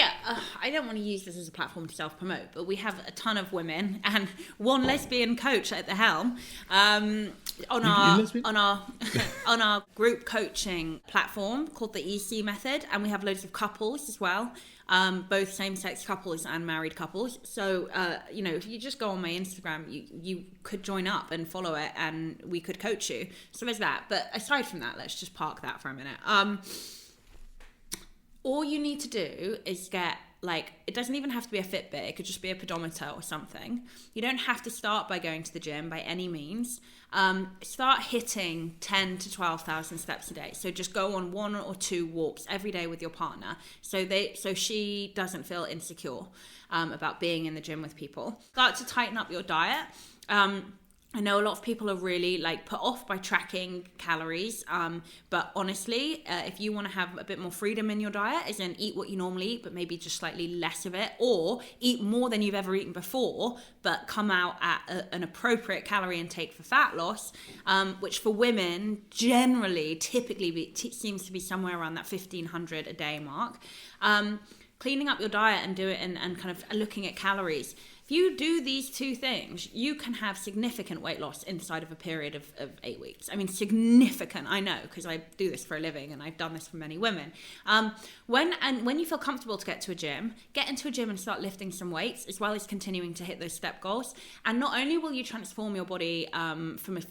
I don't want to use this as a platform to self-promote, but we have a ton of women and one lesbian coach at the helm on our group coaching platform called the EC method, and we have loads of couples as well. Both same-sex couples and married couples. So, if you just go on my Instagram, you could join up and follow it, and we could coach you. So there's that. But aside from that, let's just park that for a minute. All you need to do is get, it doesn't even have to be a Fitbit. It could just be a pedometer or something. You don't have to start by going to the gym by any means. Start hitting 10 to 12,000 steps a day. So just go on 1 or 2 walks every day with your partner, so she doesn't feel insecure about being in the gym with people. Start to tighten up your diet. I know a lot of people are really put off by tracking calories, but honestly, if you want to have a bit more freedom in your diet, as in eat what you normally eat, but maybe just slightly less of it, or eat more than you've ever eaten before, but come out at an appropriate calorie intake for fat loss, which for women generally, typically seems to be somewhere around that 1,500 a day mark. Cleaning up your diet and do it and kind of looking at calories. If you do these 2 things, you can have significant weight loss inside of a period of 8 weeks. I mean, significant, I know, because I do this for a living and I've done this for many women. When you feel comfortable to get into a gym and start lifting some weights, as well as continuing to hit those step goals. And not only will you transform your body from a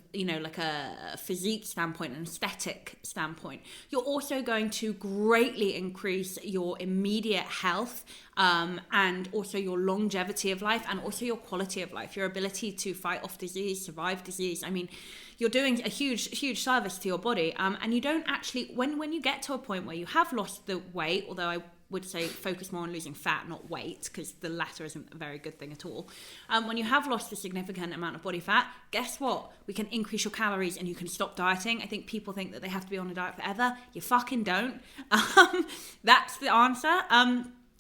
physique standpoint, an aesthetic standpoint, you're also going to greatly increase your immediate health, and also your longevity of life, and also your quality of life, your ability to fight off disease, survive disease. I mean, you're doing a huge service to your body, and you don't actually, when you get to a point where you have lost the weight, although I would say focus more on losing fat, not weight, because the latter isn't a very good thing at all. When you have lost a significant amount of body fat, guess what? We can increase your calories and you can stop dieting. I think people think that they have to be on a diet forever. You fucking don't. That's the answer.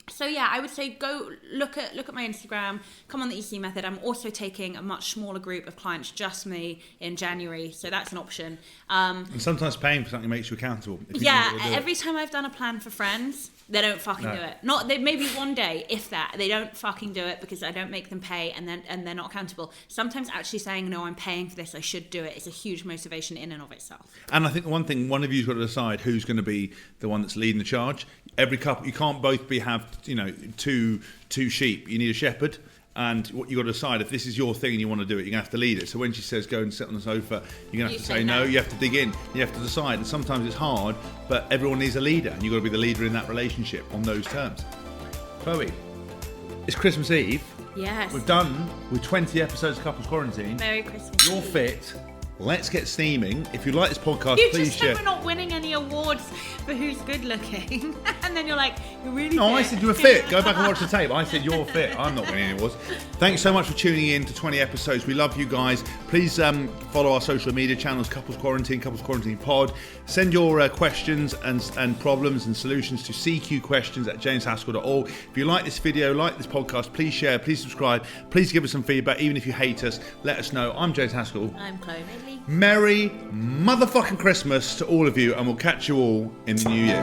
So yeah, I would say go look at my Instagram, come on the EC method. I'm also taking a much smaller group of clients, just me, in January, so that's an option. And sometimes paying for something makes you accountable. Every time I've done a plan for friends, they don't fucking do it. Maybe one day, if that, they don't fucking do it because I don't make them pay, and they're not accountable. Sometimes actually saying, no, I'm paying for this, I should do it, is a huge motivation in and of itself. And I think one thing, one of you's got to decide who's going to be the one that's leading the charge. Every couple, you can't both have two sheep. You need a shepherd. And what you got to decide, if this is your thing and you want to do it, you're going to have to lead it. So when she says go and sit on the sofa, you're going to have to say no. You have to dig in. You have to decide. And sometimes it's hard, but everyone needs a leader, and you've got to be the leader in that relationship on those terms. Chloe, it's Christmas Eve. Yes. We're done with 20 episodes of Couples Quarantine. Merry Christmas. You're fit. Let's get steaming. If you like this podcast, please share. You just said we're not winning any awards for who's good looking. And then you're like, you're really No, fit. I said you were fit. Go back and watch the tape. I said you're fit. I'm not winning any awards. Thanks so much for tuning in to 20 episodes. We love you guys. Please follow our social media channels, Couples Quarantine Pod. Send your questions and problems and solutions to CQQuestions@jameshaskell.org. If you like this video, like this podcast, please share, please subscribe, please give us some feedback. Even if you hate us, let us know. I'm James Haskell. I'm Chloe Ridley. Merry motherfucking Christmas to all of you, and we'll catch you all in the new year.